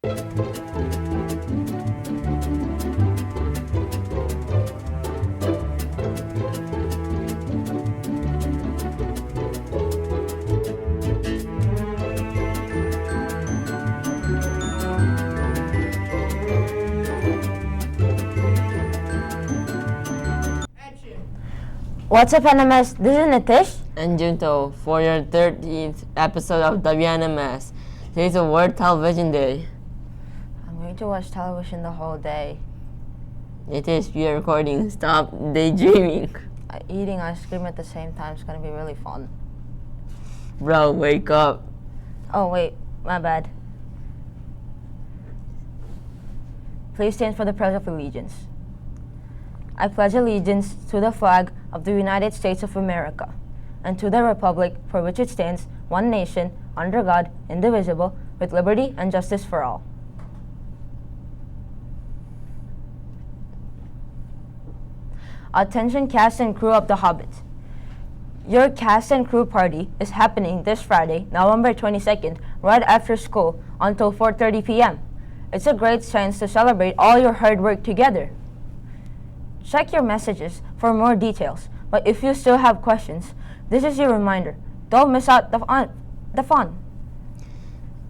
What's up, NMS? This is Nitish and Junto for your 13th episode of WNMS. Today's a World Television Day. I'm going to watch television the whole day. Nitish, we are recording. Stop daydreaming. Eating ice cream at the same time is going to be really fun. Bro, wake up. Oh, wait. My bad. Please stand for the Pledge of Allegiance. I pledge allegiance to the flag of the United States of America and to the republic for which it stands, one nation, under God, indivisible, with liberty and justice for all. Attention cast and crew of The Hobbit. Your cast and crew party is happening this Friday, November 22nd, right after school until 4:30 p.m. It's a great chance to celebrate all your hard work together. Check your messages for more details, but if you still have questions, this is your reminder. Don't miss out the fun.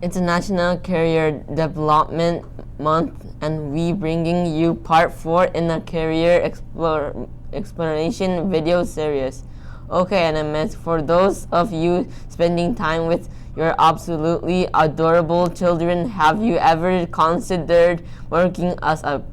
It's National Career Development Month, and we bringing you part 4 in a career exploration video series. Okay, NMS, for those of you spending time with your absolutely adorable children, have you ever considered working as a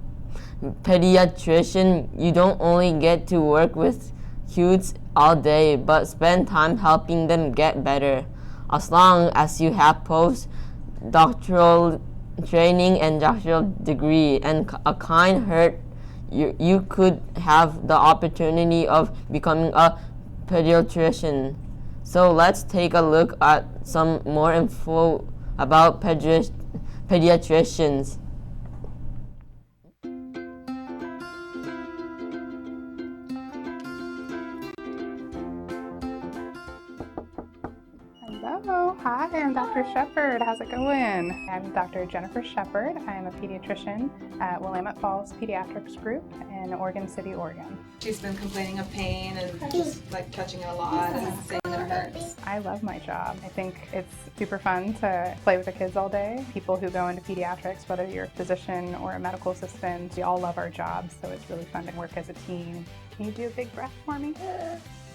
pediatrician? You don't only get to work with kids all day, but spend time helping them get better. As long as you have post-doctoral training and doctoral degree and a kind heart, you could have the opportunity of becoming a pediatrician. So let's take a look at some more info about pediatricians. Hello, hi, I'm Dr. Shepard. How's it going? I'm Dr. Jennifer Shepard. I'm a pediatrician at Willamette Falls Pediatrics Group in Oregon City, Oregon. She's been complaining of pain and just like touching it a lot and saying that it hurts. I love my job. I think it's super fun to play with the kids all day. People who go into pediatrics, whether you're a physician or a medical assistant, we all love our jobs, so it's really fun to work as a team. Can you do a big breath for me?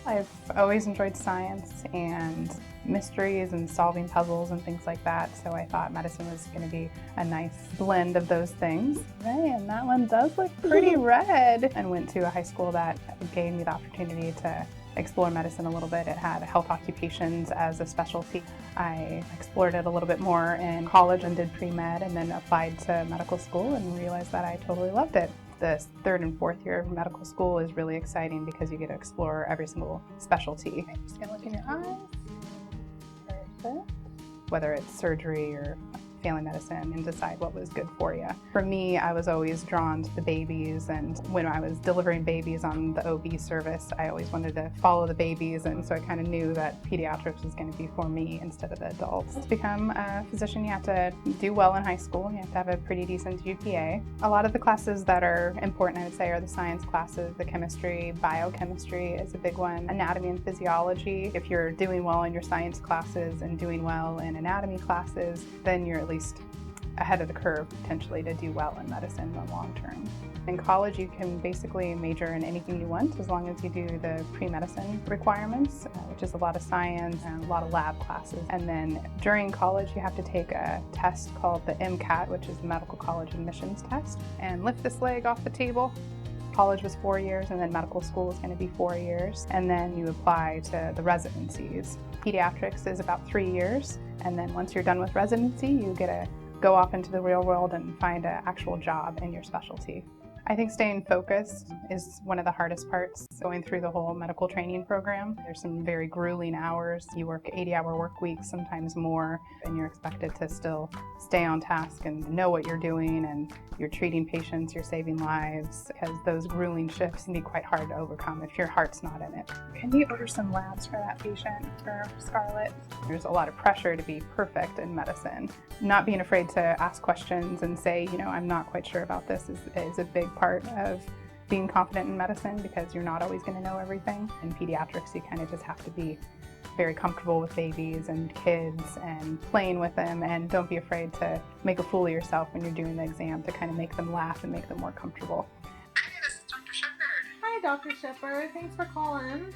I've always enjoyed science and mysteries and solving puzzles and things like that, so I thought medicine was going to be a nice blend of those things. Hey, and that one does look pretty red. And went to a high school that gave me the opportunity to explore medicine a little bit. It had health occupations as a specialty. I explored it a little bit more in college and did pre-med and then applied to medical school and realized that I totally loved it. The 3rd and 4th year of medical school is really exciting because you get to explore every single specialty. I'm just gonna look in your eyes. Perfect. Whether it's surgery or family medicine, and decide what was good for you. For me, I was always drawn to the babies, and when I was delivering babies on the OB service, I always wanted to follow the babies, and so I kind of knew that pediatrics was going to be for me instead of the adults. To become a physician, you have to do well in high school. You have to have a pretty decent GPA. A lot of the classes that are important, I would say, are the science classes, the chemistry, biochemistry is a big one, anatomy and physiology. If you're doing well in your science classes and doing well in anatomy classes, then you're at least ahead of the curve potentially to do well in medicine in the long term. In college, you can basically major in anything you want as long as you do the pre-medicine requirements, which is a lot of science and a lot of lab classes. And then during college, you have to take a test called the MCAT, which is the Medical College Admissions Test, and lift this leg off the table. College was 4 years, and then medical school is going to be 4 years. And then you apply to the residencies. Pediatrics is about 3 years. And then once you're done with residency, you get to go off into the real world and find an actual job in your specialty. I think staying focused is one of the hardest parts going through the whole medical training program. There's some very grueling hours. You work 80-hour work weeks, sometimes more, and you're expected to still stay on task and know what you're doing, and you're treating patients, you're saving lives, because those grueling shifts can be quite hard to overcome if your heart's not in it. Can you order some labs for that patient, for Scarlett? There's a lot of pressure to be perfect in medicine. Not being afraid to ask questions and say, I'm not quite sure about this is a big part of being confident in medicine, because you're not always going to know everything. In pediatrics, you kind of just have to be very comfortable with babies and kids and playing with them, and don't be afraid to make a fool of yourself when you're doing the exam to kind of make them laugh and make them more comfortable. Hey, this is Dr. Shepard. Hi, Dr. Shepard. Thanks for calling.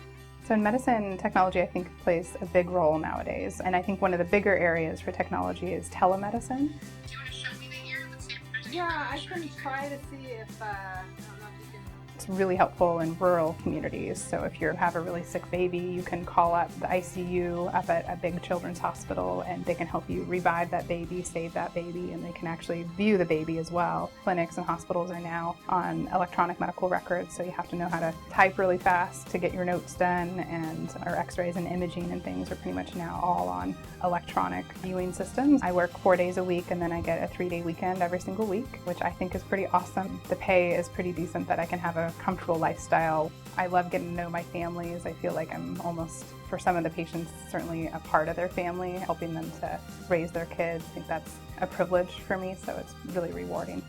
So in medicine, technology I think plays a big role nowadays, and I think one of the bigger areas for technology is telemedicine. Do you want to show me the ear? Let's see if there's Yeah, I can try to see if, I don't know if you can. It's really helpful in rural communities. So if you have a really sick baby, you can call up the ICU up at a big children's hospital, and they can help you revive that baby, save that baby, and they can actually view the baby as well. Clinics and hospitals are now on electronic medical records, so you have to know how to type really fast to get your notes done, and our x-rays and imaging and things are pretty much now all on electronic viewing systems. I work 4 days a week, and then I get a 3-day weekend every single week, which I think is pretty awesome. The pay is pretty decent that I can have a comfortable lifestyle. I love getting to know my families. I feel like I'm almost, for some of the patients, certainly a part of their family, helping them to raise their kids. I think that's a privilege for me, so it's really rewarding.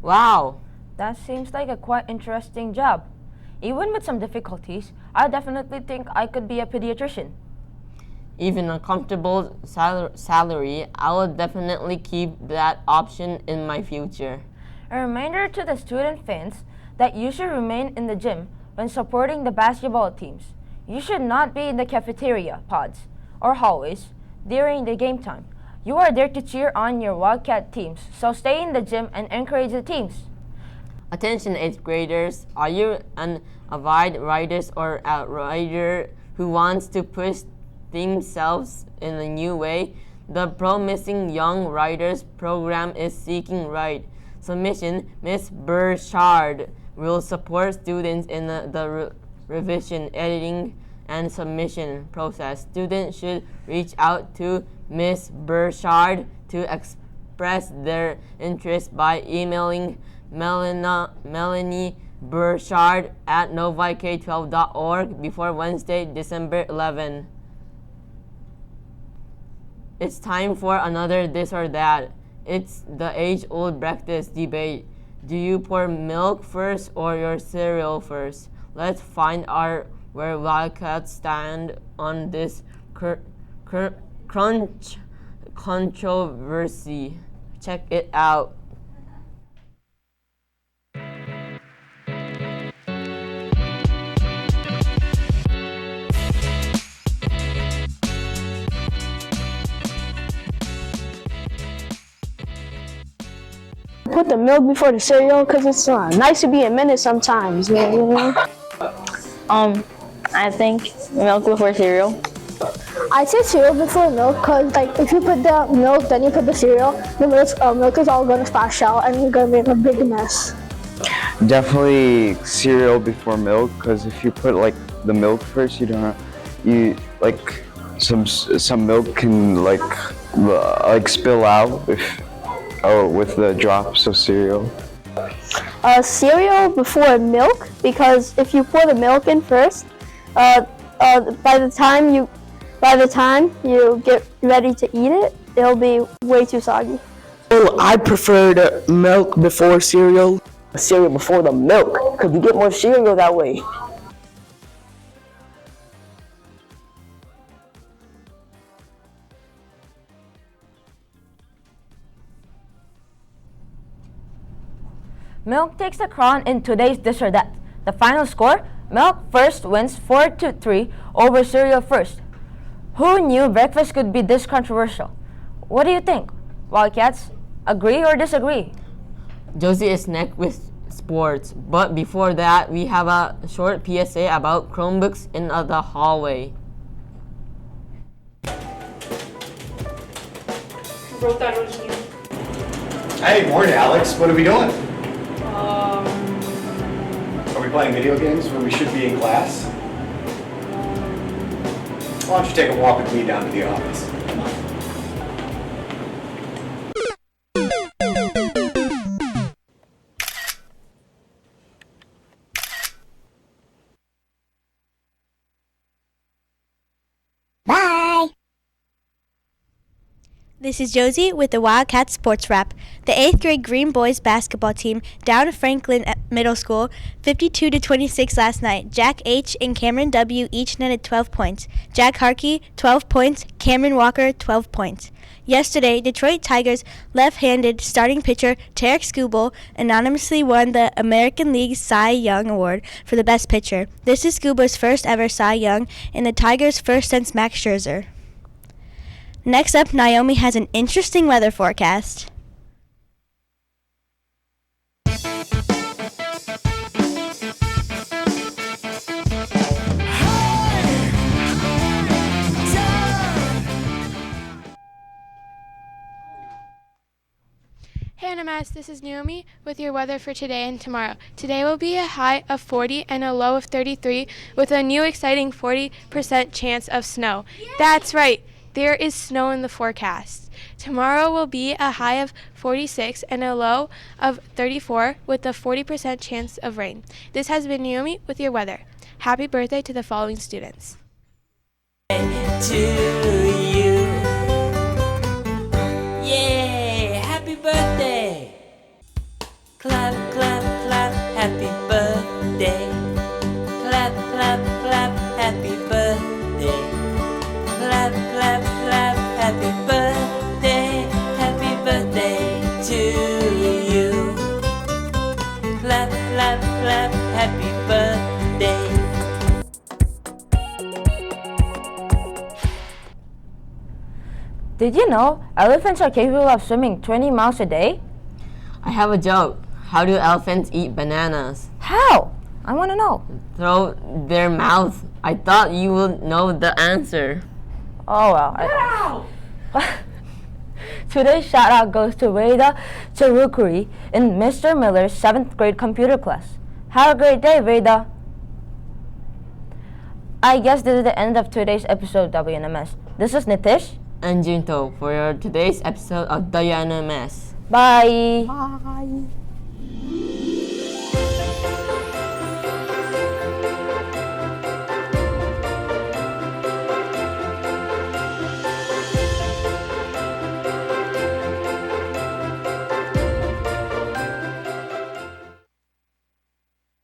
Wow! That seems like a quite interesting job. Even with some difficulties, I definitely think I could be a pediatrician. Even a comfortable salary, I will definitely keep that option in my future. A reminder to the student fans that you should remain in the gym when supporting the basketball teams. You should not be in the cafeteria pods or hallways during the game time. You are there to cheer on your Wildcat teams, so stay in the gym and encourage the teams. Attention 8th graders, are you an avid rider or a rider who wants to push themselves in a new way? The Promising Young Riders program is seeking ride submission. Ms. Burchard will support students in the revision, editing, and submission process. Students should reach out to Ms. Burchard to express their interest by emailing Melanie Burchard at novik12.org before Wednesday, December 11. It's time for another this or that. It's the age-old breakfast debate. Do you pour milk first or your cereal first? Let's find out where Wildcats stand on this crunch controversy. Check it out. Put the milk before the cereal because it's nice to be a minute sometimes, you know? I think milk before cereal. I say cereal before milk because, like, if you put the milk, then you put the cereal, the milk is all going to splash out and you're going to make a big mess. Definitely cereal before milk, because if you put like the milk first, some milk can like spill out with the drops of cereal. Cereal before milk, because if you pour the milk in first, by the time you get ready to eat it, it'll be way too soggy. Well, I preferred milk before cereal. Cereal before the milk, because you get more cereal that way. Milk takes the crown in today's This or That. The final score, milk first wins 4-3 over cereal first. Who knew breakfast could be this controversial? What do you think? Wildcats, agree or disagree? Josie is next with sports, but before that, we have a short PSA about Chromebooks in the hallway. Wrote that on you. Hey, morning, Alex. What are we doing? Are we playing video games when we should be in class? Why don't you take a walk with me down to the office? Come on. Bye! This is Josie with the Wildcat Sports Wrap. The 8th grade Green Boys basketball team down Franklin Middle School 52-26 last night. Jack H. and Cameron W. each netted 12 points. Jack Harkey, 12 points. Cameron Walker, 12 points. Yesterday, Detroit Tigers left-handed starting pitcher Tarek Skubal anonymously won the American League Cy Young Award for the best pitcher. This is Skubal's first ever Cy Young and the Tigers' first since Max Scherzer. Next up, Naomi has an interesting weather forecast. Hey WNMS, this is Naomi with your weather for today and tomorrow. Today will be a high of 40 and a low of 33 with a new exciting 40% chance of snow. Yay! That's right, there is snow in the forecast. Tomorrow will be a high of 46 and a low of 34 with a 40% chance of rain. This has been Naomi with your weather. Happy birthday to the following students. To you. Yeah, happy birthday. Clap, clap, clap, happy birthday. Clap, clap, clap, happy birthday. Clap, clap, clap, happy birthday to you. Clap, clap, clap, happy birthday. Did you know elephants are capable of swimming 20 miles a day? I have a joke. How do elephants eat bananas? How? I want to know. Through their mouth. I thought you would know the answer. Oh well. Today's shout out goes to Veda Charukuri in Mr. Miller's 7th grade computer class. Have a great day, Veda. I guess this is the end of today's episode of WNMS. This is Nitish And Junto for your today's episode of WNMS. Bye. Bye.